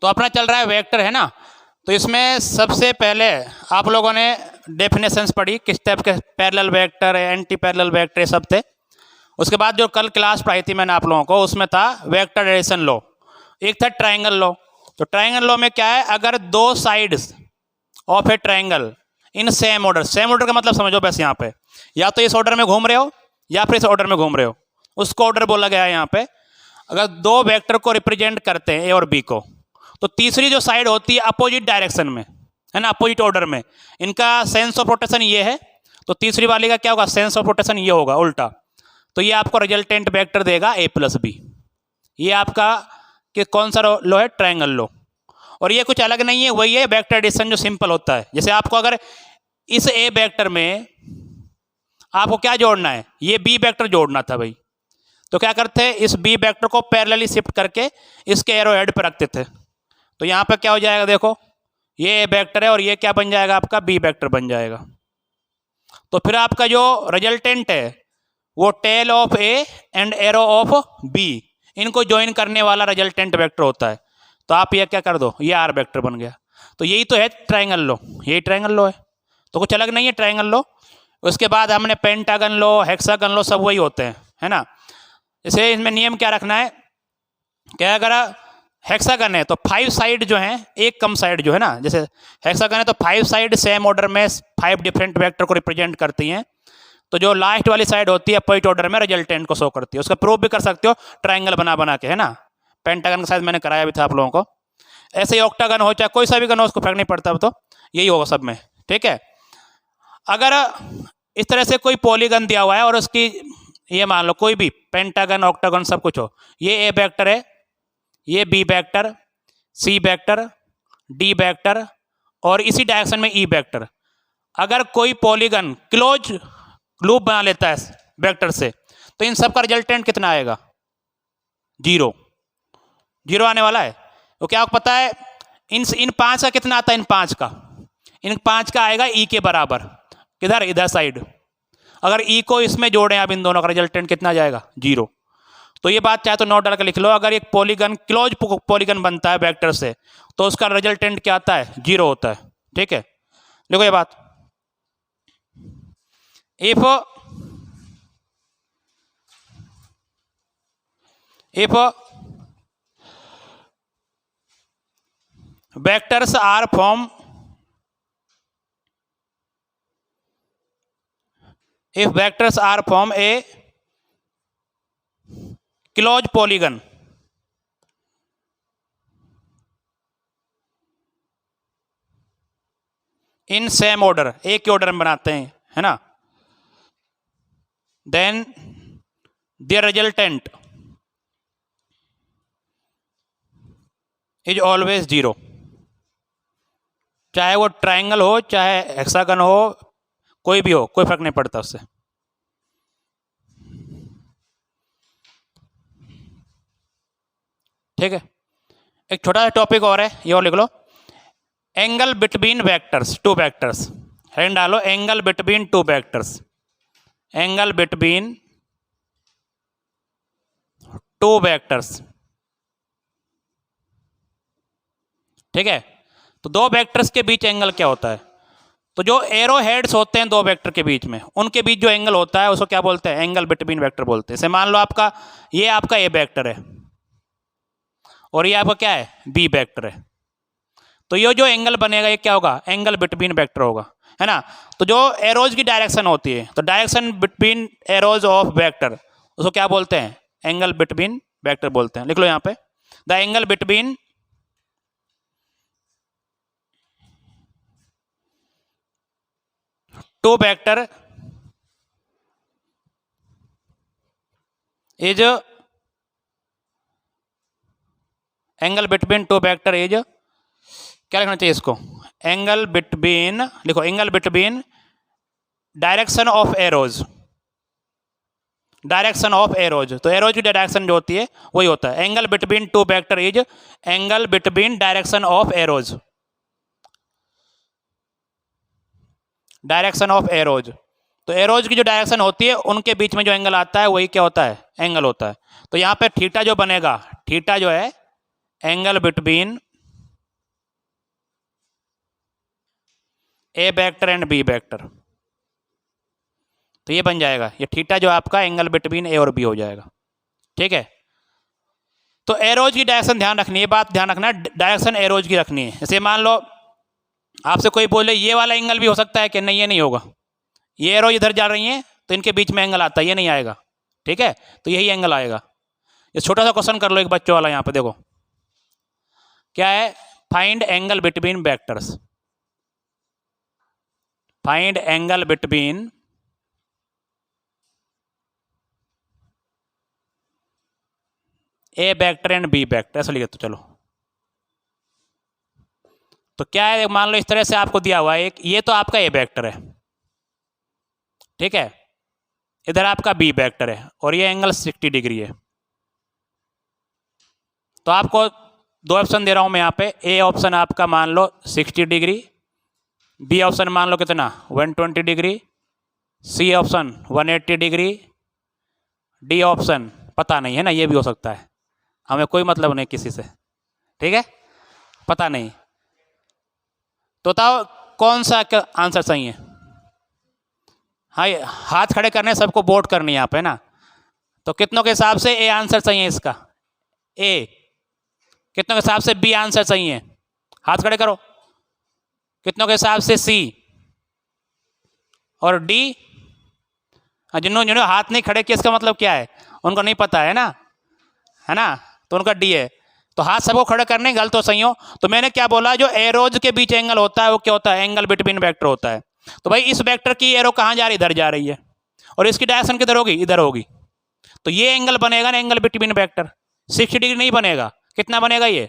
तो अपना चल रहा है वेक्टर, है ना। तो इसमें सबसे पहले आप लोगों ने डेफिनेशंस पढ़ी किस टाइप के, parallel vector, anti parallel vector, ये सब थे। उसके बाद जो कल क्लास पढ़ाई थी मैंने आप लोगों को, उसमें था वेक्टर एडिशन लॉ, एक था ट्रायंगल लॉ। तो ट्रायंगल लॉ में क्या है, अगर दो sides of A triangle in same order, same order का मतलब समझो बस यहाँ पे, या तो इस ऑर्डर में घूम रहे हो या फिर इस ऑर्डर में घूम रहे हो, उसको ऑर्डर बोला गया है यहाँ पे। अगर दो वेक्टर को रिप्रेजेंट करते हैं ए और बी को, तो तीसरी जो साइड होती है अपोजिट डायरेक्शन में, है ना, अपोजिट ऑर्डर में, इनका सेंस ऑफ रोटेशन ये है, तो तीसरी वाली का क्या होगा, सेंस ऑफ रोटेशन ये होगा उल्टा। तो ये आपको रिजल्टेंट वेक्टर देगा ए प्लस बी। ये आपका कि कौन सा लॉ है, ट्रायंगल लॉ। और ये कुछ अलग नहीं है, वही है वेक्टर एडिशन जो सिंपल होता है। जैसे आपको अगर इस ए वेक्टर में आपको क्या जोड़ना है, ये बी वेक्टर जोड़ना था भाई, तो क्या करते हैं, इस बी वेक्टर को पैरेलली शिफ्ट करके इसके एरो हेड पर रखते थे। तो यहाँ पे क्या हो जाएगा, देखो ये ए वेक्टर है और ये क्या बन जाएगा, आपका बी वेक्टर बन जाएगा। तो फिर आपका जो रिजल्टेंट है वो tail of A and arrow of B, इनको ज्वाइन करने वाला रिजल्टेंट वेक्टर होता है। तो आप ये क्या कर दो, ये आर वेक्टर बन गया। तो यही तो है ट्रायंगल लॉ, यही ट्रायंगल लॉ है, तो कुछ अलग नहीं है ट्रायंगल लॉ। उसके बाद हमने पेंटागन लॉ, हेक्सागन लॉ, सब वही होते हैं, है ना। जैसे इसमें नियम क्या रखना है, क्या अगर हेक्सागन है तो 5 साइड जो है, एक कम साइड जो है ना, जैसे हेक्सागन है तो 5 साइड सेम ऑर्डर में 5 डिफरेंट वेक्टर को रिप्रेजेंट करती हैं। तो जो लास्ट वाली साइड होती है अपोजिट ऑर्डर में रिजल्टेंट को शो करती है। उसका प्रूफ भी कर सकते हो ट्रायंगल बना बना के, है ना। पेंटागन का साइज मैंने कराया भी था आप लोगों को। ऐसे ही ऑक्टागन हो चाहे कोई सा भी गन हो, उसको फर्क नहीं पड़ता, तो यही होगा सब में, ठीक है। अगर इस तरह से कोई पॉलीगन दिया हुआ है और उसकी, ये मान लो कोई भी पेंटागन, ऑक्टागन सब कुछ हो, ये ए वेक्टर है, ये B vector, C vector, D vector और इसी डायरेक्शन में ई वेक्टर। अगर कोई पॉलीगन क्लोज लूप बना लेता है वेक्टर से, तो इन सब का रिजल्टेंट कितना आएगा, 0 0 आने वाला है। तो क्या आपको पता है इन 5 का कितना आता है, इन 5 का आएगा ई के बराबर, किधर, इधर साइड। अगर ई को इसमें जोड़ें आप, इन दोनों का रिजल्टेंट कितना जाएगा, 0। तो ये बात चाहे तो नोट डाल के लिख लो, अगर एक पॉलीगन क्लोज पॉलीगन बनता है वेक्टर से, तो उसका रिजल्टेंट क्या आता है, 0 होता है, ठीक है। देखो ये बात, if vectors are from, if vectors are from a closed polygon in same order, एक ही ऑर्डर में बनाते हैं, है ना, then their resultant is always 0। चाहे वो ट्रायंगल हो चाहे हेक्सागन हो, कोई भी हो, कोई फर्क नहीं पड़ता उससे, ठीक है। एक छोटा सा टॉपिक और है, ये और लिख लो, angle between vectors, 2 vectors, heading डालो angle between 2 vectors, angle between 2 vectors, ठीक है। तो 2 वेक्टर्स के बीच एंगल क्या होता है, तो जो एरो हेड्स होते हैं 2 वेक्टर के बीच में, उनके बीच जो एंगल होता है उसको क्या बोलते हैं, एंगल बिटवीन वेक्टर बोलते हैं। जैसे मान लो आपका ये आपका ए वेक्टर है और ये आपका क्या है, बी वेक्टर है, तो ये जो एंगल बनेगा ये क्या होगा, एंगल बिटवीन वेक्टर होगा, है ना। तो जो एरोज की डायरेक्शन होती है, तो direction between arrows of vector, उसको क्या बोलते हैं, एंगल बिटवीन वेक्टर बोलते हैं। लिख लो यहाँ पे, the angle between two vector is, angle between 2 vector is, क्या लिखना चाहिए इसको, एंगल बिटवीन, लिखो angle between direction of arrows, direction of arrows, तो एरोज की डायरेक्शन जो होती है वही होता है, angle between 2 vector is angle between direction of arrows, direction of arrows. तो एरोज की जो डायरेक्शन होती है उनके बीच में जो एंगल आता है वही क्या होता है, एंगल होता है। तो यहाँ पे थीटा जो बनेगा, थीटा जो है angle between A vector and B vector. तो ये बन जाएगा, ये थीटा जो आपका एंगल बिटवीन ए और बी हो जाएगा। ठीक है, तो एरोज की डायरेक्शन ध्यान रखनी है, बात ध्यान रखना, डायरेक्शन एरोज की रखनी है। जैसे मान लो आपसे कोई बोले ये वाला एंगल भी हो सकता है कि नहीं, ये नहीं होगा, ये एरो इधर जा रही हैं तो इनके बीच में एंगल आता है, ये नहीं आएगा। ठीक है, तो यही एंगल आएगा। ये छोटा सा क्वेश्चन कर लो एक बच्चों वाला, यहाँ पे देखो क्या है, find angle between vectors, find angle between A vector and B vector, ऐसा लिखे तो चलो। तो क्या है, मान लो इस तरह से आपको दिया हुआ है एक, ये तो आपका ए वेक्टर है, ठीक है, इधर आपका बी वेक्टर है और ये एंगल 60 डिग्री है। तो आपको दो ऑप्शन दे रहा हूं मैं यहाँ पे, ए ऑप्शन आपका मान लो 60 डिग्री, बी ऑप्शन मान लो कितना 120 degree, C option 180 degree, D option पता नहीं है ना, ये भी हो सकता है, हमें कोई मतलब नहीं किसी से, ठीक है, पता नहीं। तो बताओ कौन सा आंसर सही है। हाँ, हाथ खड़े करने सबको वोट करनी है यहाँ पे ना, तो कितनों के हिसाब से ए आंसर सही है इसका, ए, कितनों के हिसाब से बी आंसर सही है, हाथ खड़े करो, कितनों के हिसाब से सी और डी। जिन्होंने जिन्होंने हाथ नहीं खड़े किए इसका मतलब क्या है, उनको नहीं पता है ना, तो उनका डी है। तो हाथ सबको खड़े करने गलत हो सही हो। तो मैंने क्या बोला, जो एरोज के बीच एंगल होता है वो क्या होता है, एंगल बिटवीन वेक्टर होता है। तो भाई इस वेक्टर की एरो कहाँ जा रही है, इधर जा रही है, और इसकी डायरेक्शन किधर होगी, इधर होगी। तो ये एंगल बनेगा ना एंगल बिटवीन वेक्टर, 60 डिग्री नहीं बनेगा, कितना बनेगा ये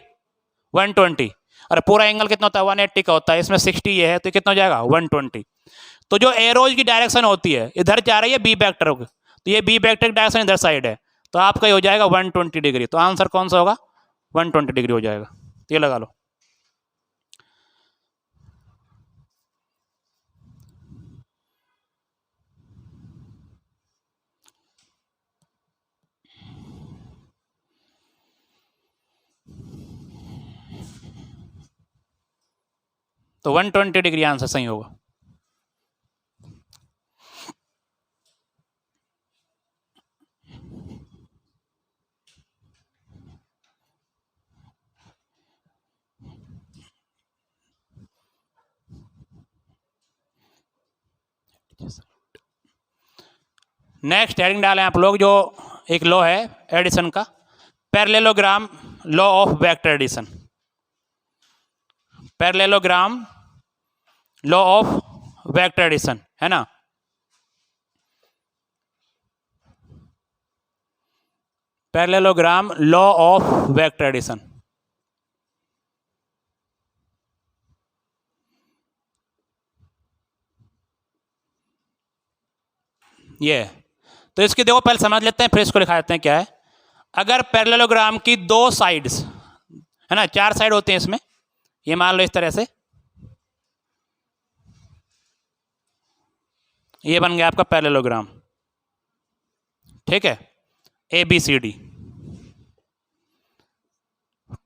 120, और पूरा एंगल कितना होता है 180 का होता है, इसमें 60 ये है तो कितना हो जाएगा 120। तो जो एरोज की डायरेक्शन होती है इधर जा रही है बी वेक्टर, तो ये बी वेक्टर की डायरेक्शन इधर साइड है, तो आपका ये हो जाएगा 120 डिग्री। तो आंसर कौन सा होगा, 120 डिग्री हो जाएगा। तो ये लगा लो। तो 120 डिग्री आंसर सही होगा। नेक्स्ट हेडिंग डालें आप लोग, जो एक लॉ है एडिशन का, parallelogram law of vector addition, parallelogram law of vector addition है ना। Parallelogram law of vector addition, ये। तो इसकी देखो पहले समझ लेते हैं फिर इसको लिखा देते हैं क्या है। अगर पैरेललोग्राम की दो साइड्स है ना, 4 साइड होते हैं इसमें, ये मान लो इस तरह से, ये बन गया आपका पैरेललोग्राम, ठीक है, A B C D,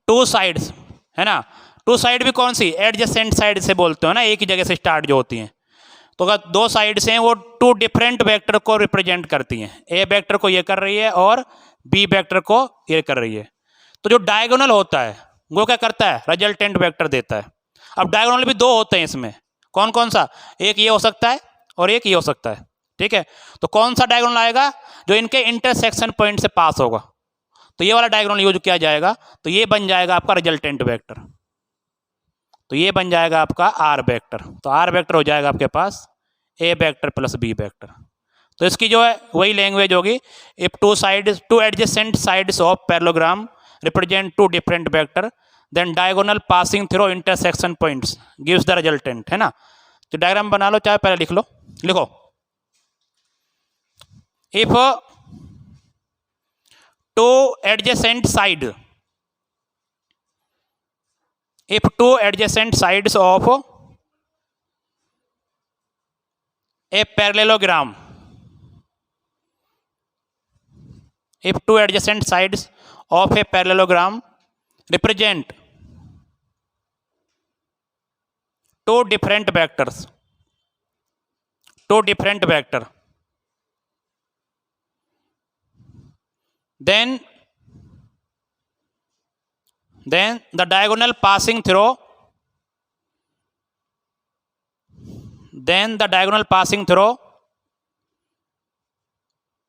2 sides है ना। 2 साइड भी कौन सी, एडजेसेंट साइड से बोलते हो ना, एक ही जगह से स्टार्ट जो होती हैं। तो अगर 2 साइड्स हैं वो 2 डिफरेंट वेक्टर को रिप्रेजेंट करती हैं, ए वेक्टर को ये कर रही है और बी वेक्टर को ये कर रही है। तो जो डायगोनल होता है वो क्या करता है, रिजल्टेंट वेक्टर देता है। अब डायगोनल भी 2 होते हैं इसमें, कौन कौन सा, एक ये हो सकता है और एक ये हो सकता है, ठीक है। तो कौन सा डायगोनल आएगा, जो इनके इंटरसेक्शन पॉइंट से पास होगा, तो ये वाला डायगोनल यूज किया जाएगा। तो ये बन जाएगा आपका रिजल्टेंट वेक्टर, तो ये बन जाएगा आपका आर वेक्टर। तो आर वेक्टर हो जाएगा आपके पास A vector plus B vector. तो इसकी जो है वही लैंग्वेज होगी, if 2 adjacent sides of parallelogram represent 2 different vector, then diagonal passing through intersection points gives the resultant, है ना। तो डायग्राम बना लो, चाहे पहले लिख लो, लिखो, if 2 adjacent side, if 2 adjacent sides of a parallelogram, if 2 adjacent sides of a parallelogram represent two different vectors, two different vector, then the diagonal passing through, then the diagonal passing through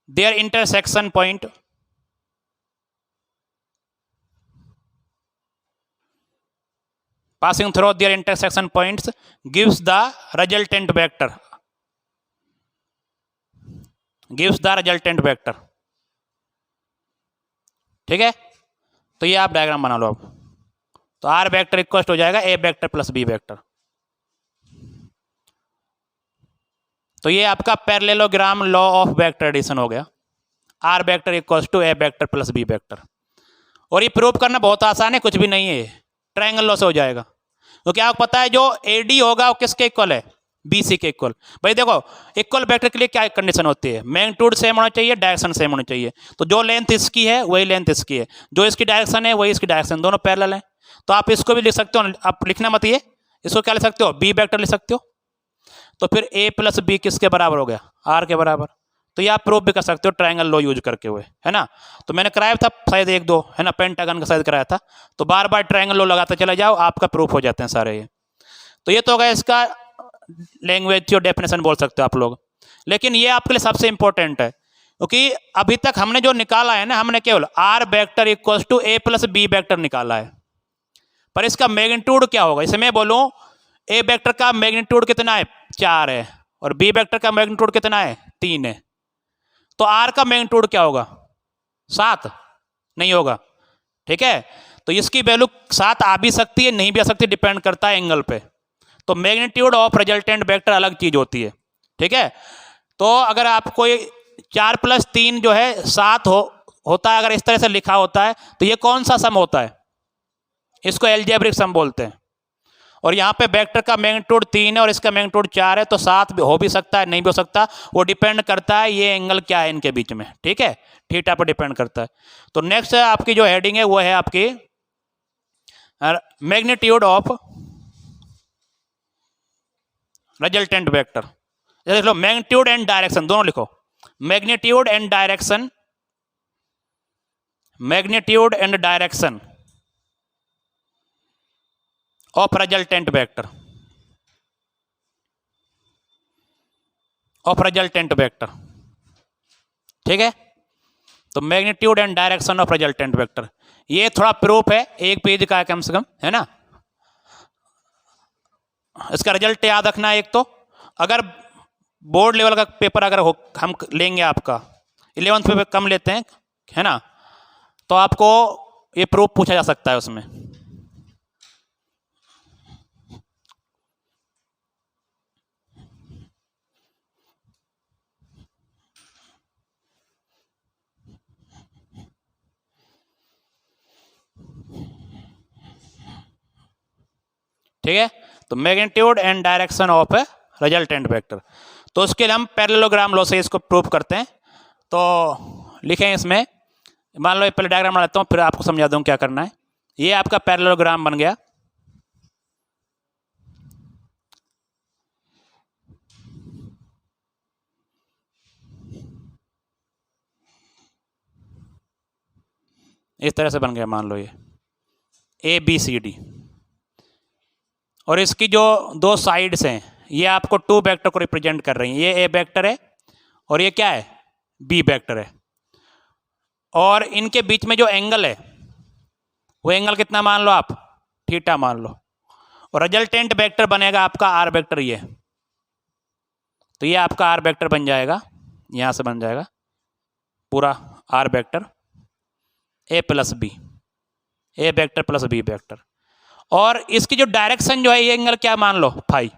their intersection point, passing through their intersection points gives the resultant vector, gives the resultant vector. ठीक है, तो ये आप diagram बना लो अब। तो R vector equal हो जाएगा A vector plus B vector. तो ये आपका parallelogram law of vector addition हो गया, R vector equals to A vector plus B vector. और ये प्रूव करना बहुत आसान है, कुछ भी नहीं है, ट्रायंगल लॉ से हो जाएगा। तो क्या आपको पता है जो एडी होगा वो किसके इक्वल है, बीसी के इक्वल। भाई देखो इक्वल वेक्टर के लिए क्या कंडीशन होती है, मैग्नीट्यूड सेम होना चाहिए, डायरेक्शन सेम होनी चाहिए। तो जो लेंथ इसकी है वही लेंथ इसकी है, जो इसकी डायरेक्शन है वही इसकी डायरेक्शन, दोनों पैरेलल है। तो आप इसको भी लिख सकते हो, आप लिखना मत ये, इसको क्या लिख सकते हो, बी वेक्टर लिख सकते हो। तो फिर ए प्लस बी किसके बराबर हो गया, आर के बराबर। तो ये आप प्रूफ भी कर सकते हो ट्रायंगल लॉ यूज करके हुए, है ना। तो मैंने कराया था शायद एक दो, है ना, पेंटागन का शायद कराया था। तो बार बार ट्रायंगल लॉ लगाते चले जाओ, आपका प्रूफ हो जाते हैं सारे ये। तो ये तो हो गया इसका लैंग्वेज और डेफिनेशन बोल सकते हो आप लोग। लेकिन ये आपके लिए सबसे इंपॉर्टेंट है, क्योंकि अभी तक हमने जो निकाला है ना, हमने केवल R vector equals to A plus B vector निकाला है, पर इसका मैग्नीट्यूड क्या होगा। इसे मैं बोलूं ए वेक्टर का मैग्नीट्यूड कितना है, 4 है, और बी वेक्टर का मैग्नीट्यूड कितना है, 3 है। तो आर का मैग्नीट्यूड क्या होगा, 7 नहीं होगा, ठीक है। तो इसकी वैल्यू 7 आ भी सकती है, नहीं भी आ सकती, डिपेंड करता है एंगल पे। तो मैग्नीट्यूड ऑफ रिजल्टेंट वेक्टर अलग चीज होती है, ठीक है। तो अगर आप कोई 4 + 3 जो है 7 होता है, अगर इस तरह से लिखा होता है तो ये कौन सा सम होता है, इसको एल्जेब्रिक सम बोलते हैं। और यहाँ पे वेक्टर का मैग्नीट्यूड 3 है और इसका मैग्नीट्यूड 4 है, तो 7 हो भी सकता है, नहीं भी हो सकता, वो डिपेंड करता है ये एंगल क्या है इनके बीच में, ठीक है, थीटा पर डिपेंड करता है। तो नेक्स्ट आपकी जो हेडिंग है वो है आपकी मैग्नीट्यूड ऑफ रिजल्टेंट वेक्टर। देख लो मैग्नीट्यूड एंड डायरेक्शन दोनों लिखो, magnitude and direction, magnitude and direction of resultant vector, of resultant vector, ठीक है। तो magnitude and direction of resultant vector, ये थोड़ा प्रूफ है, एक पेज का है कम से कम, है ना। इसका रिजल्ट याद रखना है। एक तो अगर बोर्ड लेवल का पेपर अगर हम लेंगे, आपका 11th पेपर कम लेते हैं, है ना, तो आपको ये प्रूफ पूछा जा सकता है उसमें। ठीक है, तो magnitude and direction of A resultant vector, तो उसके लिए हम पैरेललोग्राम लॉ से इसको प्रूव करते हैं। तो लिखें इसमें, मान लो पहले डायग्राम बना लेता हूँ, फिर आपको समझा दूँ क्या करना है। ये आपका पैरेललोग्राम बन गया, इस तरह से बन गया, मान लो ये ABCD, और इसकी जो दो साइड्स हैं ये आपको 2 वेक्टर को रिप्रेजेंट कर रही हैं। ये A वेक्टर है और ये क्या है, B वेक्टर है। और इनके बीच में जो एंगल है वो एंगल कितना मान लो आप, थीटा मान लो। और रिजल्टेंट वेक्टर बनेगा आपका R वेक्टर, ये तो ये आपका R वेक्टर बन जाएगा, यहाँ से बन जाएगा पूरा R vector A + B, A vector plus B vector. और इसकी जो डायरेक्शन जो है ये एंगल क्या मान लो, फाई।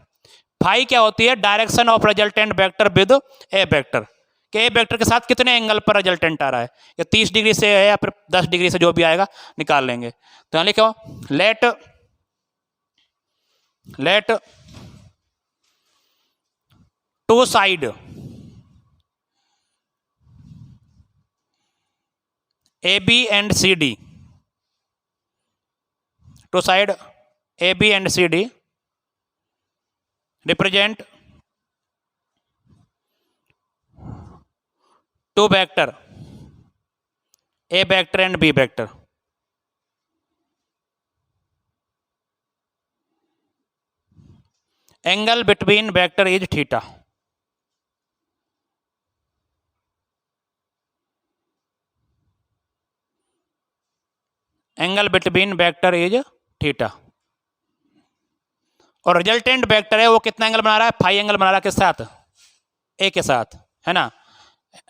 फाई क्या होती है, direction of resultant vector with A vector, के ए वेक्टर के साथ कितने एंगल पर रिजल्टेंट आ रहा है, या 30 डिग्री से है या फिर 10 डिग्री से, जो भी आएगा निकाल लेंगे। तो यहाँ लिखो let two side AB and CD, two side AB and CD represent two vector A vector and B vector. Angle between vector is theta. Angle between vector is theta. और रिजल्टेंट वेक्टर है वो कितना angle बना रहा है? Phi angle बना रहा है. किस साथ? ए के साथ, है ना.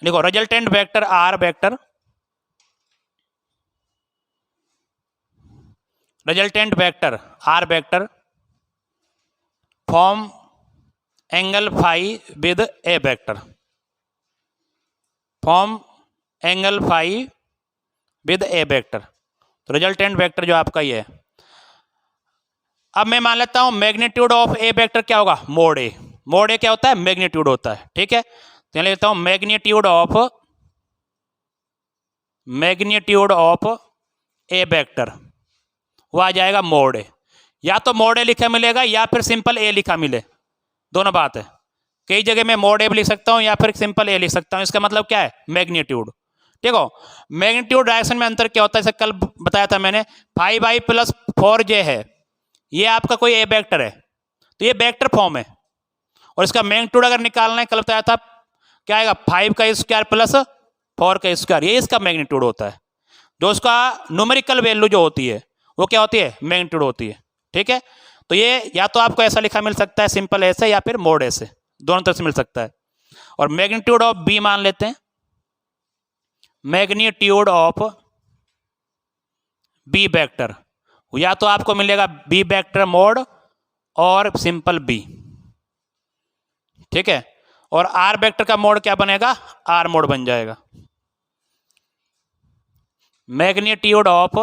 देखो resultant vector R vector, resultant vector R vector form angle phi with A vector. Form angle phi with A vector. तो रिजल्टेंट वेक्टर जो आपका ये है. अब मैं मान लेता हूं मैग्नीट्यूड ऑफ ए वेक्टर क्या होगा? Mode A. मोड ए क्या होता है? मैग्नीट्यूड होता है. ठीक है, तो लेता हूं मैग्नीट्यूड ऑफ ए वेक्टर, वो आ जाएगा मोड ए. या तो मोड ए लिखा मिलेगा या फिर सिंपल ए लिखा मिले, दोनों बात है. कई जगह मैं मोड ए भी लिख सकता हूं या फिर सिंपल ए लिख सकता हूं. इसका मतलब क्या है? मैग्नीट्यूड. देखो मैग्नीट्यूड डायरेक्शन में अंतर क्या होता है, जैसे कल बताया था मैंने. 5i प्लस 4j है, ये आपका कोई ए वेक्टर है, तो ये वेक्टर फॉर्म है. और इसका मैग्नीट्यूड अगर निकालना है, कल बताया था क्या आएगा? 5 का स्क्वायर प्लस 4 का स्क्वायर, ये इसका मैग्नीट्यूड होता है. जो उसका न्यूमेरिकल वैल्यू जो होती है वो क्या होती है? मैग्नीट्यूड होती है. ठीक है, तो ये या तो आपको ऐसा लिखा मिल सकता है सिंपल ऐसे, या फिर मोड ऐसे, दोनों तरह से मिल सकता है. और मैग्नीट्यूड ऑफ बी मान लेते हैं. मैग्नीट्यूड ऑफ बी वेक्टर या तो आपको मिलेगा बी वेक्टर मोड और सिंपल बी. ठीक है, और आर वेक्टर का मोड क्या बनेगा? आर मोड बन जाएगा. मैग्नीट्यूड ऑफ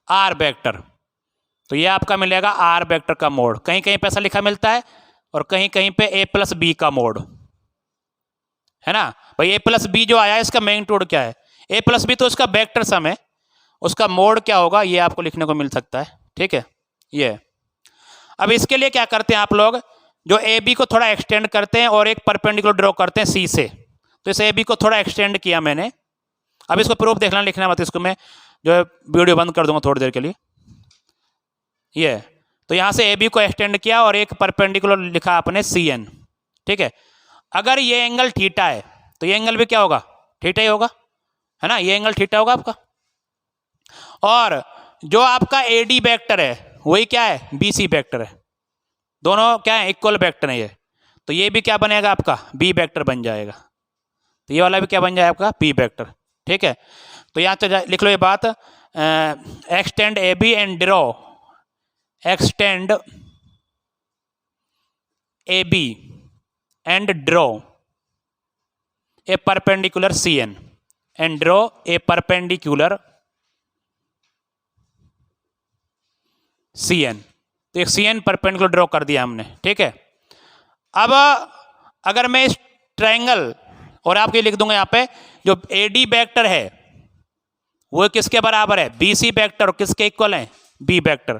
आर वेक्टर, तो ये आपका मिलेगा आर वेक्टर का मोड. कहीं कहीं पे ऐसा लिखा मिलता है और कहीं कहीं पे ए प्लस बी का मोड, है ना भाई. ए प्लस बी जो आया है इसका मैग्नीट्यूड क्या है? ए प्लस बी तो उसका वेक्टर सम है, उसका मोड क्या होगा ये आपको लिखने को मिल सकता है. ठीक है, ये. अब इसके लिए क्या करते हैं आप लोग? जो ए बी को थोड़ा एक्सटेंड करते हैं और एक परपेंडिकुलर ड्रॉ करते हैं सी से. तो इस ए बी को थोड़ा एक्सटेंड किया मैंने. अब इसको प्रूफ देखना, लिखना मत, इसको मैं जो है वीडियो बंद कर दूंगा थोड़ी देर के लिए. ये तो यहां से ए बी को एक्सटेंड किया और एक परपेंडिकुलर लिखा आपने सी एन. ठीक है, अगर ये एंगल थीटा है तो ये एंगल भी क्या होगा? थीटा ही होगा, है ना. ये एंगल थीटा होगा आपका. और जो आपका ए डी वेक्टर है वही क्या है? बी सी वेक्टर है. दोनों क्या है? इक्वल वेक्टर है ये. तो ये भी क्या बनेगा आपका? बी वेक्टर बन जाएगा. तो ये वाला भी क्या बन जाएगा आपका? B vector. ठीक है, तो यहाँ तो लिख लो ये बात. Extend A B and draw, extend A B and draw a perpendicular C N, and draw a perpendicular C N. तो एक सी एन परपेंडिकुलर ड्रॉ कर दिया हमने. ठीक है, अब अगर मैं इस ट्रायंगल और आपके लिख दूंगा यहाँ पे जो ए डी वेक्टर है वो किसके बराबर है? B C vector. और किसके इक्वल है? B vector.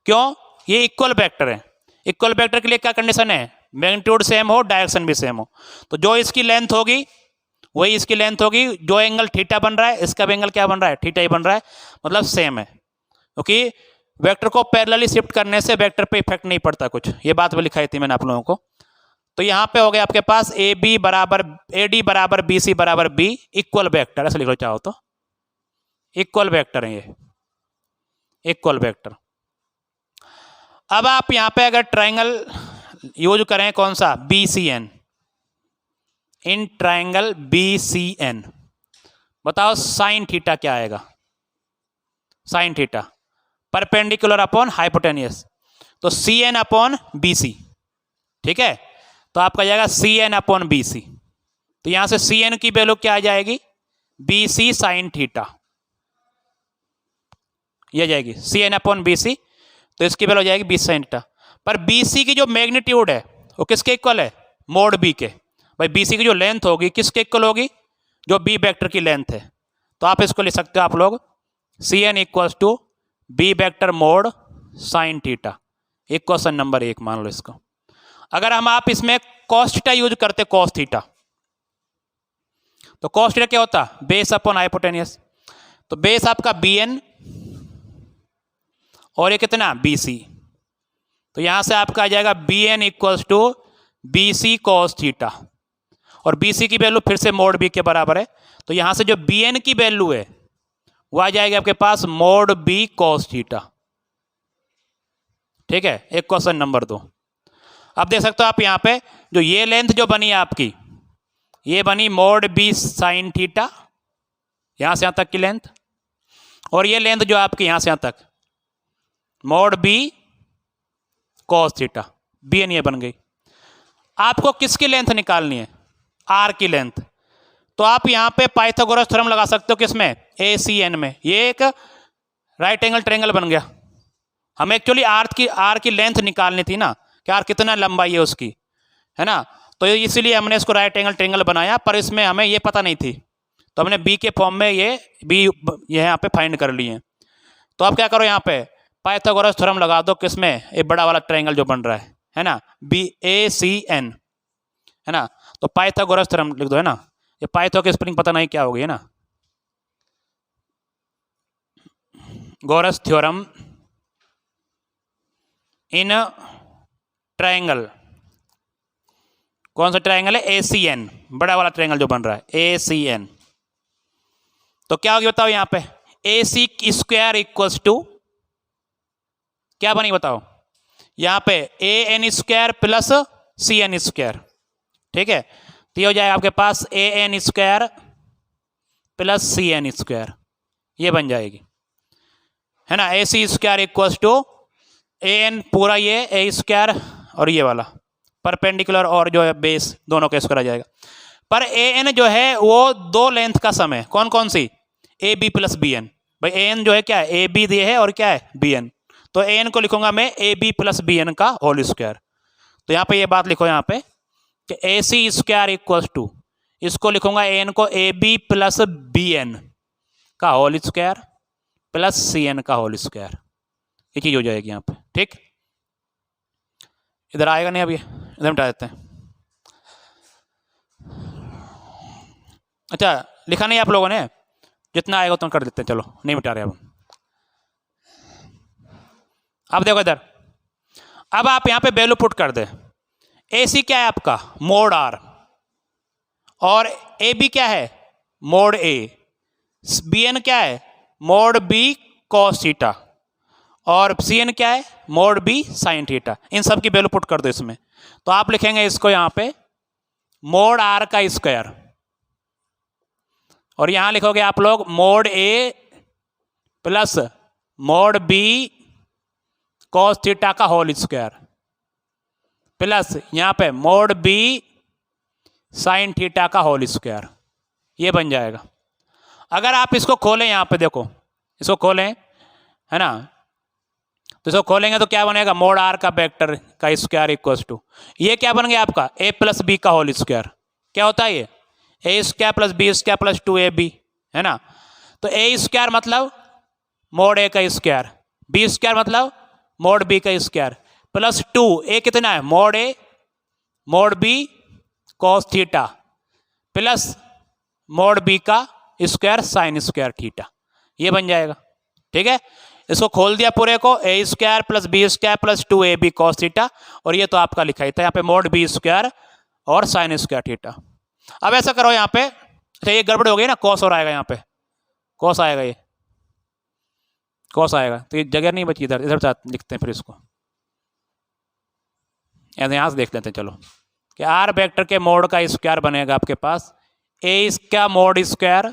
क्यों? ये इक्वल वेक्टर है. इक्वल वेक्टर के लिए क्या कंडीशन है? मैग्नीट्यूड सेम हो, डायरेक्शन भी सेम हो. तो जो इसकी लेंथ होगी वही इसकी लेंथ होगी. जो एंगल थीटा बन रहा है इसका भी एंगल क्या बन रहा है? थीटा ही बन रहा है, मतलब सेम है. क्योंकि वेक्टर को पैरेलली शिफ्ट करने से वेक्टर पे इफेक्ट नहीं पड़ता कुछ. ये बात भी लिखाई थी मैंने आप लोगों को. तो यहाँ पे हो गया आपके पास ए बी बराबर ए डी बराबर बी सी बराबर बी, इक्वल वेक्टर. ऐसे लिख लो चाहो तो, इक्वल वेक्टर है ये, इक्वल वेक्टर. अब आप यहाँ पे अगर ट्रायंगल यूज करें कौन सा? B C N. In triangle B C N बताओ साइन थीटा क्या आएगा? Sine theta perpendicular upon hypotenuse, तो C N upon B C. ठीक है, तो आपका जाएगा C N upon B C. तो यहां से सी एन की वैल्यू क्या आ जाएगी? B C sine theta. यह जाएगी C N upon B C, तो इसकी वैल्यू हो जाएगी बी साइन थीटा. पर बी सी की जो मैग्नीट्यूड है वो किसके इक्वल है? मोड बी के. भाई बी सी की जो लेंथ होगी किसके इक्वल होगी? जो बी वेक्टर की लेंथ है. तो आप इसको लिख सकते हो आप लोग C N equals to B vector mod sine theta. एक क्वेश्चन नंबर 1 मान लो इसको। अगर हम आप इसमें cos थीटा यूज करते, cos थीटा, तो cos थीटा क्या होता? Base upon hypotenuse. तो बेस आपका bn और ये कितना BC, तो यहां से आपका आ जाएगा bn equals to BC cos theta, और BC की वैल्यू फिर से मोड B के बराबर है, तो यहां से जो bn की वैल्यू है वो आ जाएगी आपके पास मोड B cos थीटा। ठीक है, एक क्वेश्चन नंबर 2। अब देख सकते हो आप यहां पे जो ये लेंथ जो बनी आपकी, ये बनी मोड B साइन थीटा, यहां से यहां तक की लेंथ, और ये लेंथ जो आपकी यहां से यहां तक mode B cos theta, bn ये बन गई। आपको किसकी लेंथ निकालनी है? r की लेंथ। तो आप यहां पे पाइथागोरस थ्योरम लगा सकते हो किसमें? ACN में। ये एक राइट एंगल ट्रायंगल बन गया। हमें एक्चुअली r की लेंथ निकालनी थी ना, कि r कितना लंबाई है उसकी, है ना, तो इसीलिए हमने इसको राइट एंगल ट्रायंगल बनाया, पर इसमें हमें ये पता नहीं थी, तो हमने b के फॉर्म में ये यहाँ पे फाइंड कर लिए। तो आप क्या करो, यहाँ पे पाइथागोरस थ्योरम लगा दो किसमें? ये बड़ा वाला ट्रायंगल जो बन रहा है ना, BACN, है ना, तो पाइथागोरस थ्योरम लिख दो, है ना। ये पाइथो की स्पेलिंग पता नहीं क्या हो गई, है ना, गोरस थ्योरम इन ट्रायंगल, कौन सा ट्रायंगल है? ACN, बड़ा वाला ट्रायंगल जो बन रहा है ACN। तो क्या होगी बताओ यहाँ पे? AC स्क्वायर इक्वल्स टू क्या बनी बताओ? यहाँ पे AN square plus CN square. ठीक है, तो ये हो जाएगा आपके पास AN square plus CN square, ये बन जाएगी, है ना। AC square equals to AN पूरा ये A स्क्वायर और ये वाला परपेंडिकुलर और जो है बेस, दोनों का स्क्वायर आ जाएगा। पर AN जो है वो दो लेंथ का सम है, कौन कौन सी? AB plus BN। भाई AN जो है क्या है? AB दिए है और क्या है? BN। तो AN को लिखूंगा मैं AB प्लस BN का होल स्क्वायर। तो यहाँ पे ये बात लिखो यहाँ पे कि AC स्क्वायर इक्वल्स टू, इसको लिखूंगा AN को AB प्लस BN का होल स्क्वायर प्लस CN का होल स्क्वायर, ये चीज हो जाएगी यहाँ पे। ठीक, इधर आएगा नहीं, अब ये इधर मिटा देते हैं। अच्छा, लिखा नहीं आप लोगों ने? जितना आएगा उतना कर देते हैं, चलो नहीं मिटा रहे अब देखो इधर, अब आप यहाँ पे वैल्यू पुट कर दे। AC क्या है आपका? मोड R, और AB क्या है? Mode A। BN क्या है? मोड B cos थीटा, और CN क्या है? Mod B sin theta. इन सब की वैल्यू पुट कर दो इसमें, तो आप लिखेंगे इसको यहाँ पे मोड R का स्क्वायर, और यहां लिखोगे आप लोग mode A plus mod B cos theta का होल स्क्वायर प्लस यहां पे मोड B sin थीटा का होल स्क्वायर, ये बन जाएगा। अगर आप इसको खोलें, यहां पे देखो, इसको खोलें, है ना, तो इसको खोलेंगे तो क्या बनेगा? मोड R का वेक्टर का स्क्वायर इक्वल्स टू, ये क्या बन गया आपका? A प्लस B का होल स्क्वायर। क्या होता है ये? A square plus B square plus 2AB, है ना। तो A स्क्वायर मतलब मोड A का स्क्वायर, B स्क्वायर मतलब मोड B का स्क्वायर, प्लस 2, A कितना है? Mode A mode B cos theta plus mod B का स्क्वायर साइन स्क्वायर थीटा, ये बन जाएगा। ठीक है, इसको खोल दिया पूरे को, A square plus B square plus 2AB cos theta, और ये तो आपका लिखा ही था यहाँ पे मोड B स्क्वायर और साइन स्क्वायर थीटा। अब ऐसा करो यहाँ पे, अच्छा ये गड़बड़ हो गई ना, कॉस और आएगा यहाँ पे, कॉस आएगा, ये कॉस आएगा, तो ये जगह नहीं बची, इधर इधर लिखते हैं फिर इसको, यहाँ से देख लेते हैं। चलो कि R वेक्टर के मोड का स्क्वायर बनेगा आपके पास A इसका मोड स्क्वायर,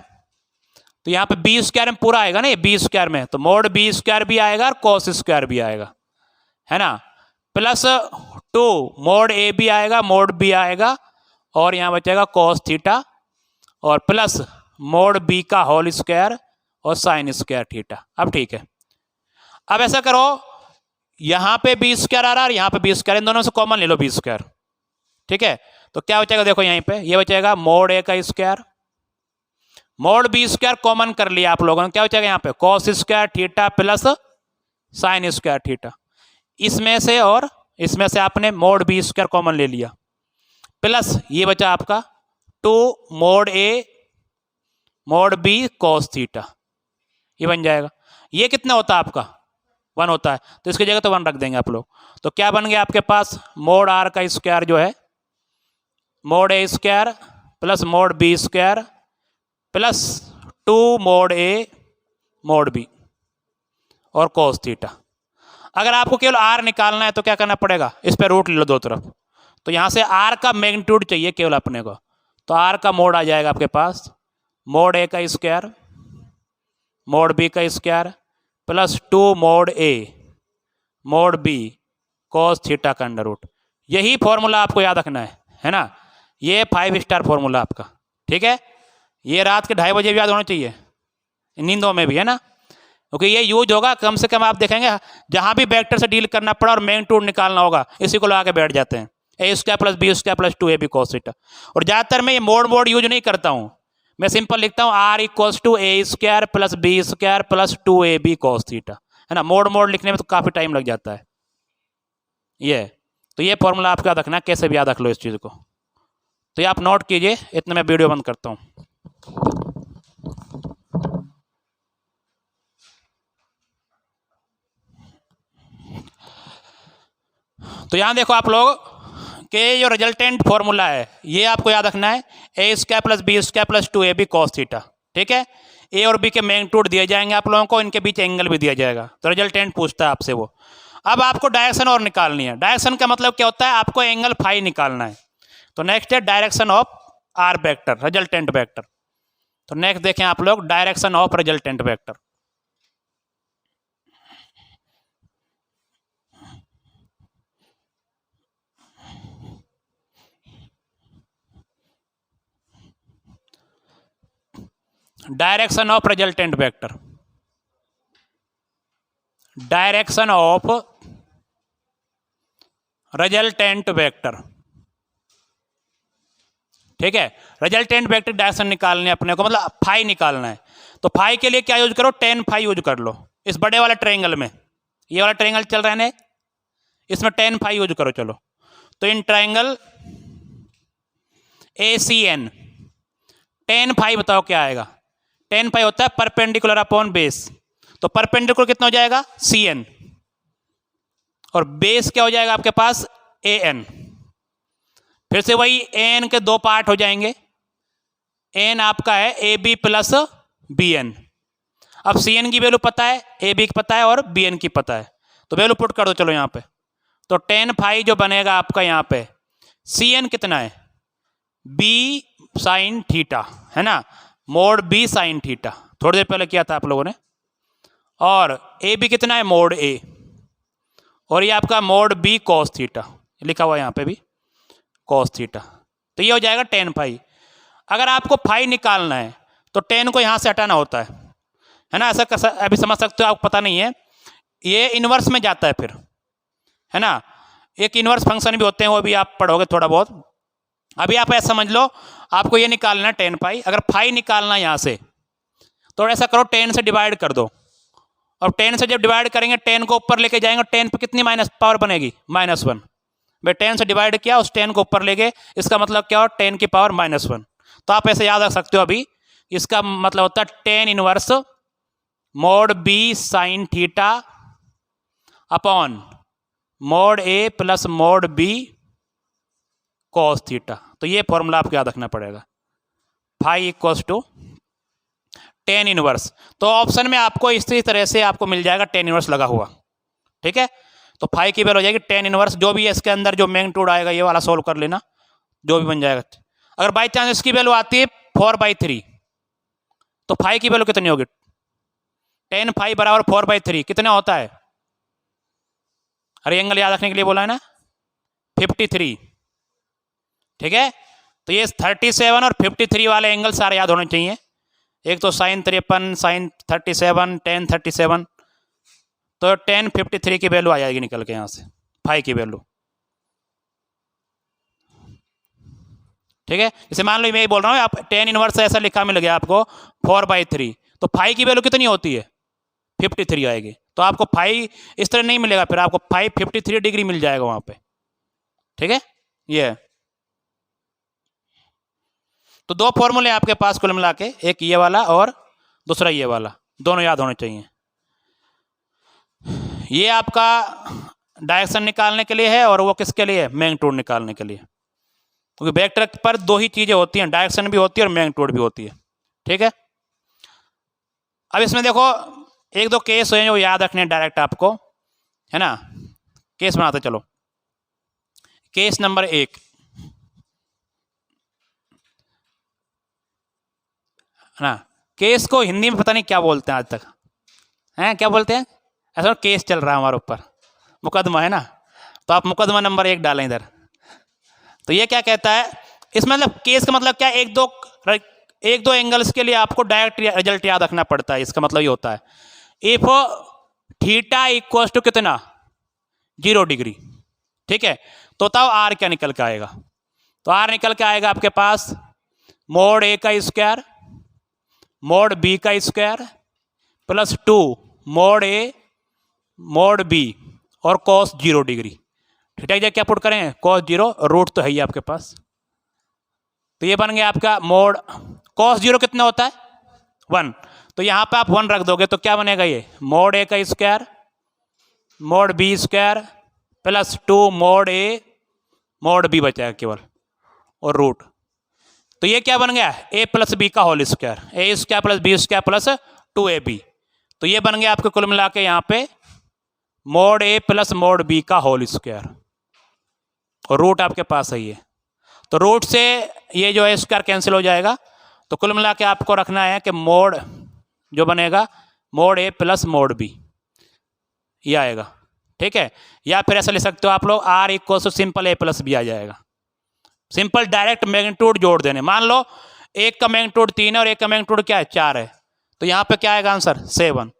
तो यहाँ पे B स्क्वायर में पूरा आएगा ना, ये B स्क्वायर में, तो मोड B स्क्वायर भी आएगा और कॉस स्क्वायर भी आएगा, है ना, प्लस 2 मोड A भी आएगा, मोड B आएगा, और यहाँ बचेगा cos थीटा, और प्लस मोड B का होल स्क्वायर और साइन स्क्वायर थीटा। अब ठीक है, अब ऐसा करो, यहाँ पे B स्क्वायर आ रहा है, यहाँ पे B स्क्वायर, इन दोनों से कॉमन ले लो B स्क्वायर। ठीक है, तो क्या बचेगा? देखो यहीं पे ये बचेगा मोड A का square, mode B square common कर लिया आप लोगों ने, क्या बचेगा यहाँ पे? cos square theta plus sine square theta. इसमें से और इसमें से आपने मोड बी स्क्वायर कॉमन ले लिया, प्लस ये बचा आपका 2 mod A mod B cos theta, ये बन जाएगा। ये कितना होता है आपका 1 होता है, तो इसकी जगह तो 1 रख देंगे आप लोग। तो क्या बन गया आपके पास, मोड आर का स्क्वायर जो है mod A square plus mod B square plus 2 mod A mod B और कॉस थीटा। अगर आपको केवल आर निकालना है तो क्या करना पड़ेगा, इस पर रूट ले लो दो तरफ। तो यहाँ से आर का मैग्नीट्यूड चाहिए केवल अपने को, तो आर का मोड आ जाएगा आपके पास मोड ए का स्क्वायर मोड बी का square plus 2 mod A mod B cos theta का अंडर रूट। यही फॉर्मूला आपको याद रखना है ना। ये 5 स्टार फॉर्मूला आपका, ठीक है। ये रात के 2:30 बजे भी याद होना चाहिए, नींदों में भी, है ना, क्योंकि ये यूज होगा कम से कम। आप देखेंगे जहाँ भी वेक्टर से डील करना पड़ा और मैग्नीट्यूड निकालना होगा, इसी को लगा के बैठ जाते हैं, A square plus B square plus 2ab cos theta. और ज़्यादातर मैं ये मोड यूज नहीं करता हूँ, मैं सिंपल लिखता हूँ R equals to A square plus B square plus 2ab cos theta, है ना। मोड लिखने में तो काफ़ी टाइम लग जाता है। ये तो ये फॉर्मूला आपको याद रखना है, कैसे भी याद रख लो इस चीज़ को। तो ये आप नोट कीजिए, इतना मैं वीडियो बंद करता हूँ। तो यहाँ देखो आप लोग कि जो रिजल्टेंट फॉर्मूला है ये आपको याद रखना है, A square plus B square plus 2ab cos theta, ठीक है। ए और बी के मैग्नीट्यूड दिए जाएंगे आप लोगों को, इनके बीच एंगल भी दिया जाएगा। तो रिजल्टेंट पूछता है आपसे वो। अब आपको डायरेक्शन और निकालनी है। डायरेक्शन का मतलब क्या होता है, आपको एंगल फाई निकालना है। तो नेक्स्ट है direction of R vector, resultant vector. तो नेक्स्ट देखें आप लोग direction of resultant vector. Direction of resultant vector, direction of resultant vector, ठीक है। रिजल्टेंट वेक्टर डायरेक्शन निकालने है अपने को, मतलब फाई निकालना है। तो फाई के लिए क्या यूज करो, tan फाई यूज कर लो। इस बड़े वाले ट्रायंगल में, ये वाला ट्रायंगल चल रहा है ना, इसमें tan फाई यूज करो। चलो, तो in triangle ACN tan phi बताओ क्या आएगा। tan फाई होता है परपेंडिकुलर अपॉन बेस। तो परपेंडिकुलर कितना हो जाएगा CN, और बेस क्या हो जाएगा आपके पास AN। फिर से वही AN के 2 पार्ट हो जाएंगे। N आपका है AB प्लस BN। अब CN की वैल्यू पता है, AB की पता है और BN की पता है, तो वैल्यू पुट कर दो। चलो यहाँ पे तो tan फाई जो बनेगा आपका यहाँ पे CN कितना है B साइन थीटा, है ना, मोड B साइन थीटा, थोड़ी देर पहले किया था आप लोगों ने। और AB कितना है मोड A, और ये आपका मोड B कॉस थीटा लिखा हुआ है यहाँ पे भी कॉस थीटा। तो ये हो जाएगा tan फाई। अगर आपको फाई निकालना है तो tan को यहाँ से हटाना होता है ना। ऐसा अभी समझ सकते हो, आपको पता नहीं है, ये इनवर्स में जाता है फिर, है ना। एक इनवर्स फंक्शन भी होते हैं, वो भी आप पढ़ोगे थोड़ा बहुत। अभी आप ऐसा समझ लो, आपको ये निकालना है tan फाई। अगर फाई निकालना है यहाँ से तो ऐसा करो, tan से डिवाइड कर दो। और tan से जब डिवाइड करेंगे tan को ऊपर लेके जाएंगे, tan पे कितनी माइनस पावर बनेगी -1। भाई tan से डिवाइड किया, उस tan को ऊपर ले गए, इसका मतलब क्या हो tan की पावर -1। तो आप ऐसे याद रख सकते हो। अभी इसका मतलब होता है tan inverse mod B sine theta upon mod A plus mod B cos theta. तो ये फॉर्मूला आपको याद रखना पड़ेगा, phi equals to tan inverse. तो ऑप्शन में आपको इसी तरह से आपको मिल जाएगा tan इनवर्स लगा हुआ, ठीक है। तो फाई की वैल्यू हो जाएगी tan इनवर्स, जो भी है इसके अंदर जो मैग्नीट्यूड आएगा ये वाला सोल्व कर लेना, जो भी बन जाएगा। अगर बाई चांस इसकी वैल्यू आती है 4/3, तो फाई की वैल्यू कितनी होगी, tan फाई बराबर 4/3 कितना होता है। अरे एंगल याद रखने के लिए बोला है ना, 53, ठीक है। तो ये 37 और 53 वाले एंगल सारे याद होने चाहिए। एक तो sin 53, sin 37, tan 37, तो tan 53 की वैल्यू आ जाएगी निकल के यहाँ से, फाई की वैल्यू, ठीक है। जैसे मान लो मैं ही बोल रहा हूँ, आप tan इनवर्स ऐसा लिखा मिल गया आपको 4/3, तो फाई की वैल्यू कितनी होती है 53 आएगी। तो आपको फाइव इस तरह नहीं मिलेगा, फिर आपको 553 डिग्री मिल जाएगा वहां पे। ठीक है, ये है। तो दो फॉर्मूले आपके पास कुल मिला के, एक ये वाला और दूसरा ये वाला, दोनों याद होने चाहिए। ये आपका डायरेक्शन निकालने के लिए है और वो किसके लिए है, मैग्नीट्यूड निकालने के लिए। क्योंकि वेक्टर पर दो ही चीजें होती हैं, डायरेक्शन भी होती है और मैग्नीट्यूड भी होती है। ठीक है, अब इसमें देखो एक दो केस हैं जो याद रखने हैं डायरेक्ट आपको, है ना। केस बनाते चलो। केस नंबर 1, है ना। केस को हिंदी में पता नहीं क्या बोलते हैं आज तक, हैं क्या बोलते हैं, ऐसा केस चल रहा है हमारे ऊपर, मुकदमा है ना, तो आप मुकदमा नंबर 1 डालें इधर। तो ये क्या कहता है, इसमें मतलब केस का मतलब क्या, एक दो एंगल्स के लिए आपको डायरेक्ट रिजल्ट याद रखना पड़ता है। इसका मतलब ये होता है इफ थीटा इक्वल्स टू कितना, 0 डिग्री। ठीक है, तो बताओ आर क्या निकल के आएगा। तो आर निकल के आएगा आपके पास मोड ए का स्क्वायर मोड बी का square plus 2 mod A mod B और कॉस 0 डिग्री। थीटा की जगह क्या पुट करें, कॉस 0, रूट तो है ही आपके पास। तो ये बन गया आपका मोड कॉस 0 कितना होता है, 1। तो यहां पे आप 1 रख दोगे तो क्या बनेगा, ये मोड ए का square mod B square plus 2 mod A mod B बचाएगा केवल और रूट। तो ये क्या बन गया, ए प्लस बी का whole square, A square plus B square plus 2ab। तो ये बन गया आपके कुल मिला के यहाँ पे मोड ए प्लस मोड बी का होल स्क्वायर और रूट आपके पास है ये। तो रूट से ये जो है स्क्वायर कैंसिल हो जाएगा। तो कुल मिला के आपको रखना है कि मोड जो बनेगा मोड ए प्लस मोड बी, ये आएगा। ठीक है, या फिर ऐसा लिख सकते हो आप लोग R equal to simple A plus B आ जाएगा। सिंपल डायरेक्ट मैग्नीट्यूड जोड़ देने, मान लो एक का मैग्नीट्यूड 3 है और एक का मैग्नीट्यूड क्या है 4 है, तो यहाँ पे क्या आएगा आंसर 7।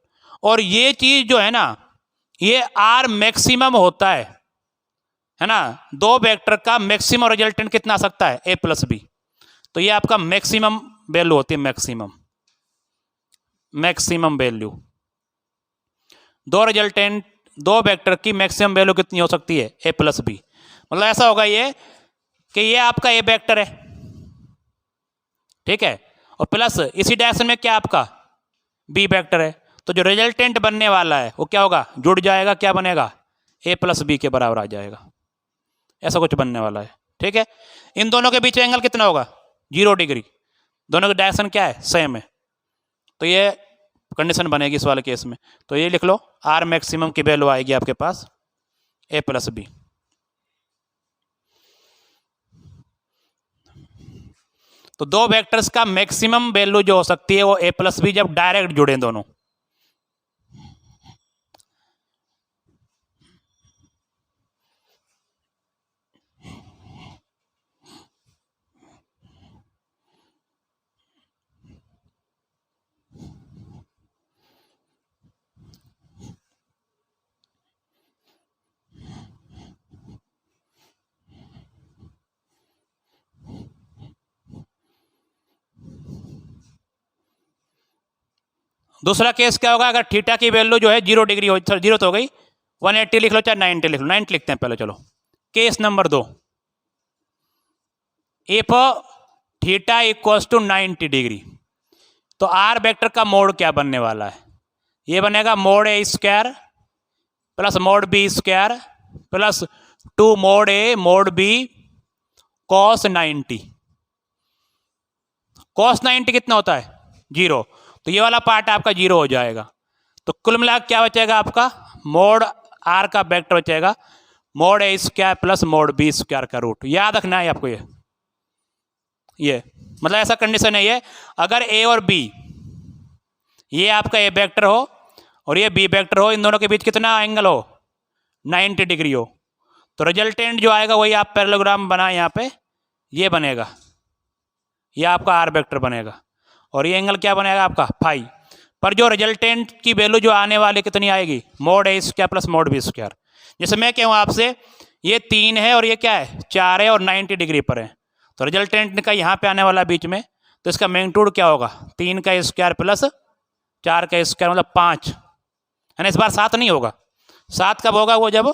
और ये चीज जो है ना, ये आर मैक्सिमम होता है ना। दो वेक्टर का मैक्सिमम रिजल्टेंट कितना आ सकता है, ए प्लस बी। तो ये आपका मैक्सिमम वैल्यू होती है, मैक्सिमम वैल्यू। दो वेक्टर की मैक्सिमम वैल्यू कितनी हो सकती है, ए प्लस बी। मतलब ऐसा होगा ये कि ये आपका ए वेक्टर है, ठीक है, और प्लस इसी डायरेक्शन में क्या आपका बी वेक्टर है। तो जो रिजल्टेंट बनने वाला है वो क्या होगा, जुड़ जाएगा, क्या बनेगा, ए प्लस बी के बराबर आ जाएगा। ऐसा कुछ बनने वाला है। ठीक है, इन दोनों के बीच एंगल कितना होगा, 0 डिग्री। दोनों की डायरेक्शन क्या है, सेम है। तो ये कंडीशन बनेगी इस वाले केस में। तो ये लिख लो, आर मैक्सिमम की वैल्यू आएगी आपके पास ए प्लस बी। तो दो वेक्टर्स का मैक्सिमम वैल्यू जो हो सकती है वो ए प्लस बी, जब डायरेक्ट जुड़े दोनों। दूसरा केस क्या होगा, अगर थीटा की वैल्यू जो है 0 डिग्री हो, 0 तो हो गई, 180 लिख लो चाहे 90 लिख लो, 90 लिखते हैं पहले। चलो case number 2, if theta equals to 90 degree, तो आर वेक्टर का मोड क्या बनने वाला है, ये बनेगा mod A square plus mod B square plus 2 mod A mod B cos 90। Cos 90 कितना होता है, 0। तो ये वाला पार्ट आपका 0 हो जाएगा। तो कुल मिला क्या बचेगा आपका, मोड आर का वेक्टर बचेगा mod A square plus mod B square का रूट। याद रखना है आपको ये मतलब ऐसा कंडीशन है ये, अगर ए और बी, ये आपका ए वेक्टर हो और ये बी वेक्टर हो, इन दोनों के बीच कितना एंगल हो, 90 डिग्री हो, तो रिजल्टेंट जो आएगा वही आप पैरेललोग्राम बनाए यहाँ पे, ये बनेगा, ये आपका आर वेक्टर बनेगा और ये एंगल क्या बनेगा आपका फाई। पर जो रिजल्टेंट की वैल्यू जो आने वाली कितनी आएगी, mod A square plus mod B square. जैसे मैं कहूँ आपसे ये 3 है और ये क्या है 4 है और 90 डिग्री पर है, तो रिजल्टेंट का यहाँ पे आने वाला बीच में, तो इसका मैग्नीट्यूड क्या होगा, 3 का स्क्वायर प्लस 4 का स्क्वायर मतलब 5, है ना। इस बार 7 नहीं होगा, 7 कब होगा, वो जब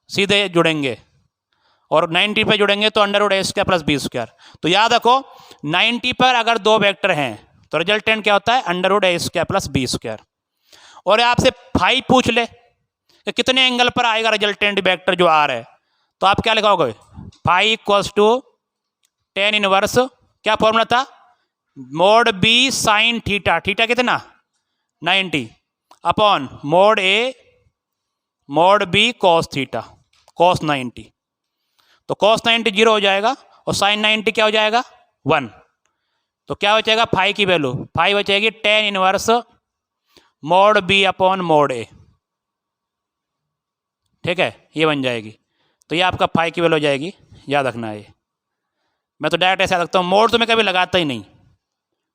सीधे जुड़ेंगे और 90 पे जुड़ेंगे तो अंडर रूट ए स्क्वायर प्लस बी स्क्वायर। तो याद रखो 90 पर अगर 2 वेक्टर हैं तो रिजल्टेंट क्या होता है, अंडर रूट ए स्क्वायर प्लस बी स्क्वायर। और आपसे फाई पूछ ले कि कितने एंगल पर आएगा रिजल्टेंट वेक्टर जो आर है, तो आप क्या लिखोगे, phi equals to tan inverse, क्या फॉर्मूला था, mod B sine theta, theta कितना 90 upon mod A mod B cos theta, cos 90। तो कॉस 90 0 हो जाएगा और साइन 90 क्या हो जाएगा 1। तो क्या बचेगा, फाई की वैल्यू, फाई बचेगी tan inverse mod B upon mod A, ठीक है, ये बन जाएगी। तो ये आपका फाई की वैल्यू हो जाएगी, याद रखना है। मैं तो डायरेक्ट ऐसा रखता हूँ, मोड तो मैं कभी लगाता ही नहीं,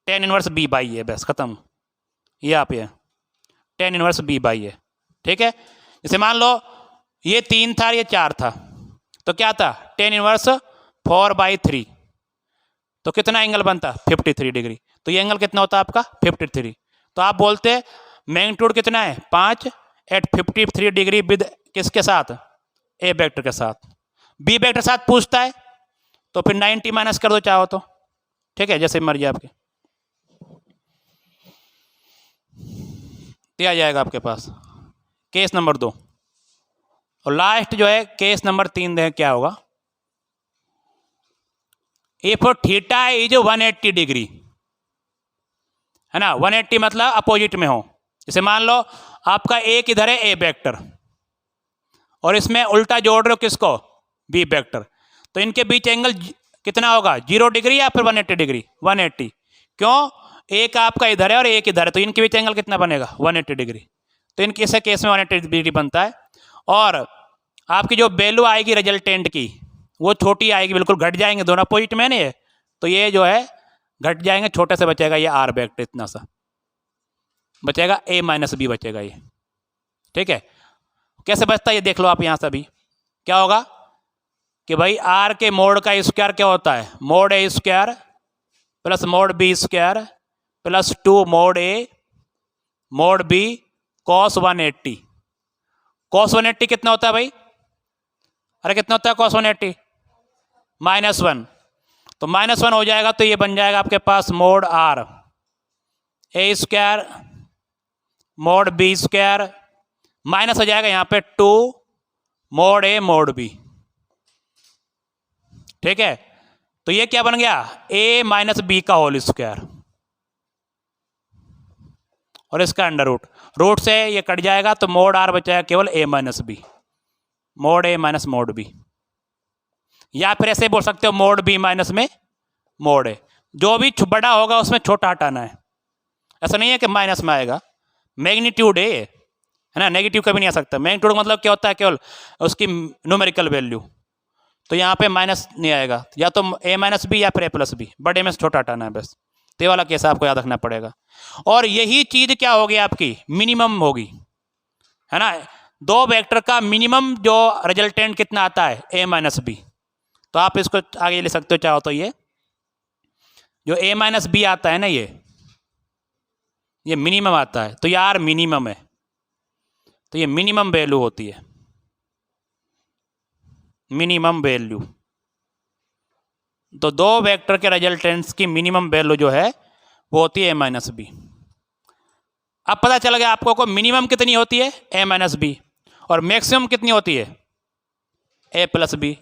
टेन इनवर्स बी बाई है, बस खत्म। ये आप ये टेन इनवर्स बी बाई है, ठीक है। जैसे मान लो ये 3 था, ये 4 था, तो क्या था टेन इनवर्स 4/3, तो कितना एंगल बनता 53 डिग्री। तो ये एंगल कितना होता है आपका 53। तो आप बोलते मैग्नीट्यूड कितना है 5 एट 53 डिग्री विद किसके साथ, ए वेक्टर के साथ। बी वेक्टर साथ पूछता है तो फिर 90 माइनस कर दो चाहो तो, ठीक है, जैसे मर्जी आपके। दिया जाएगा आपके पास केस नंबर 2 और लास्ट जो है केस नंबर 3 देखें क्या होगा। इफ थीटा इज 180 डिग्री, है ना, 180 मतलब अपोजिट में हो। जैसे मान लो आपका एक इधर है ए वेक्टर और इसमें उल्टा जोड़ रहे हो किसको, बी वेक्टर, तो इनके बीच एंगल कितना होगा 0 डिग्री या फिर 180 डिग्री, 180। क्यों, एक आपका इधर है और एक इधर है, तो इनके बीच एंगल कितना बनेगा 180 डिग्री। तो इनके इस केस में 180 डिग्री बनता है। और आपकी जो वैल्यू आएगी रिजल्टेंट की वो छोटी आएगी, बिल्कुल घट जाएंगे, दोनों अपोजिट में नहीं है, तो ये जो है घट जाएंगे, छोटे से बचेगा ये आर वेक्टर, इतना सा बचेगा, ए माइनस बी बचेगा ये, ठीक है। कैसे बचता है ये देख लो आप यहाँ से अभी। क्या होगा कि भाई आर के मोड का स्क्वायर क्या होता है, mod A square plus mod B square plus 2 mod A mod B cos 180। Cos 180 कितना होता है भाई, अरे कितना होता है कॉस 180 -1, तो -1 हो जाएगा, तो ये बन जाएगा आपके पास mod R A square mod B square minus हो जाएगा यहाँ पे 2 मोड ए मोड बी, ठीक है। तो ये क्या बन गया, ए माइनस बी का होल स्क्वायर और इसका अंडर रूट, रूट से ये कट जाएगा तो मोड आर बचाएगा केवल ए माइनस बी, मोड ए माइनस मोड बी, या फिर ऐसे बोल सकते हो मोड बी माइनस में मोड ए, जो भी बड़ा होगा उसमें छोटा हटाना है। ऐसा नहीं है कि माइनस में आएगा, मैग्नीट्यूड है ना, नेगेटिव कभी नहीं आ सकता। मैग्नीट्यूड मतलब क्या होता है, केवल उसकी न्यूमेरिकल वैल्यू, तो यहाँ पे माइनस नहीं आएगा, या तो ए माइनस बी या फिर ए प्लस बी, बड़े में से छोटा हटाना है बस। तो ये वाला केस आपको याद रखना पड़ेगा। और यही चीज क्या होगी आपकी मिनिमम होगी, है ना, 2 वेक्टर का मिनिमम जो रिजल्टेंट कितना आता है ए माइनस बी। तो आप इसको आगे ले सकते हो चाहो तो, ये जो ए माइनस बी आता है ना ये मिनिमम आता है, तो यार मिनिमम है, तो ये मिनिमम वैल्यू होती है, मिनिमम वैल्यू। तो 2 वेक्टर के रिजल्टेंट्स की मिनिमम वैल्यू जो है वो होती है ए माइनस बी। अब पता चल गया आपको को मिनिमम कितनी होती है ए माइनस बी और मैक्सिमम कितनी होती है ए प्लस बी।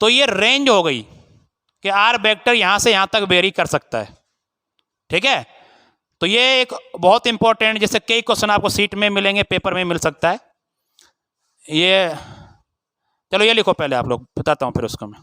तो ये रेंज हो गई कि आर वेक्टर यहाँ से यहाँ तक वेरी कर सकता है, ठीक है। तो ये एक बहुत इंपॉर्टेंट, जैसे कई क्वेश्चन आपको सीट में मिलेंगे, पेपर में मिल सकता है ये। चलो ये लिखो पहले आप लोग, बताता हूँ फिर उसको मैं।